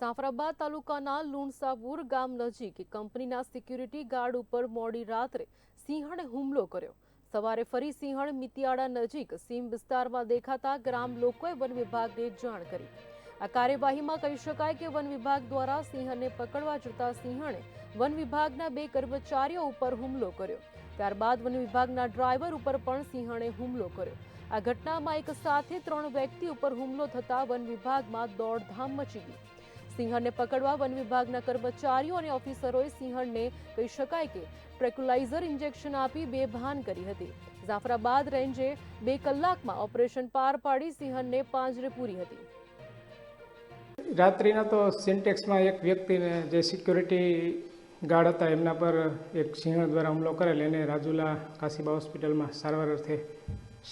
જાફરાબાદ તાલુકાના લુણસાપુર ગામ નજીક કંપનીના સિક્યુરિટી ગાર્ડ ઉપર મોડી રાત્રે સિંહણે હુમલો કર્યો। સવારે ફરી સિંહણ મિતિયાળા નજીક સીમ વિસ્તારમાં દેખાતા ગ્રામ લોકોએ વન વિભાગને જાણ કરી। આ કાર્યવાહીમાં કહી શકાય કે વન વિભાગ દ્વારા સિંહણને પકડવા જતા સિંહણે વન વિભાગના 2 કર્મચારીઓ ઉપર હુમલો કર્યો। ત્યારબાદ વન વિભાગના ડ્રાઈવર ઉપર પણ સિંહણે હુમલો કર્યો। આ ઘટનામાં એક સાથે 3 વ્યક્તિ ઉપર હુમલો થતા વન વિભાગમાં દોડધામ મચી ગઈ। સિંહણને પકડવા વન વિભાગના કર્મચારીઓ અને ઓફિસરોએ સિંહણને કહી શકાય કે ટ્રેક્યુલાઇઝર ઇન્જેક્શન આપી બેભાન કરી હતી। જાફરાબાદ રેન્જે 2 કલાકમાં ઓપરેશન પાર પાડી સિંહણને પાંજરે પૂરી હતી। રાત્રિના તો સિન્ટેક્સમાં એક વ્યક્તિને જે સિક્યુરિટી ગાર્ડ હતા એમના પર એક સિંહણ દ્વારા હુમલો કરેલ। એને રાજુલા કાશીબા હોસ્પિટલમાં સારવાર અર્થે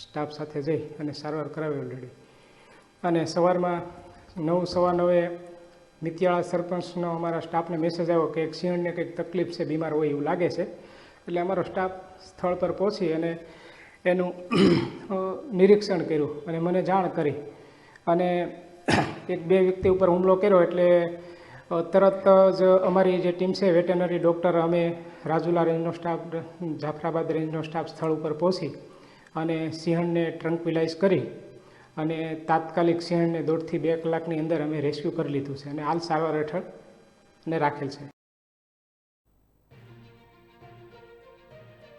સ્ટાફ સાથે જઈ અને સારવાર કરાવી ઓલરેડી। અને સવારમાં 9:15 મિતિયાળા સરપંચનો અમારા સ્ટાફને મેસેજ આવ્યો કે એક સિંહણને કંઈક તકલીફ છે, બીમાર હોય એવું લાગે છે। એટલે અમારો સ્ટાફ સ્થળ પર પહોંચી અને એનું નિરીક્ષણ કર્યું અને મને જાણ કરી અને 1-2 વ્યક્તિ ઉપર હુમલો કર્યો। એટલે તરત જ અમારી જે ટીમ છે વેટરનરી ડૉક્ટર, અમે રાજુલા રેન્જનો સ્ટાફ, જાફરાબાદ રેન્જનો સ્ટાફ સ્થળ ઉપર પહોંચી અને સિંહણને ટ્રન્ક્વિલાઇઝ કરી અને તાત્કાલિક સિંહણને 1.5 થી 2 કલાકની અંદર અમે રેસ્ક્યુ કરી લીધું છે અને હાલ સારવાર હેઠળ રાખેલ છે।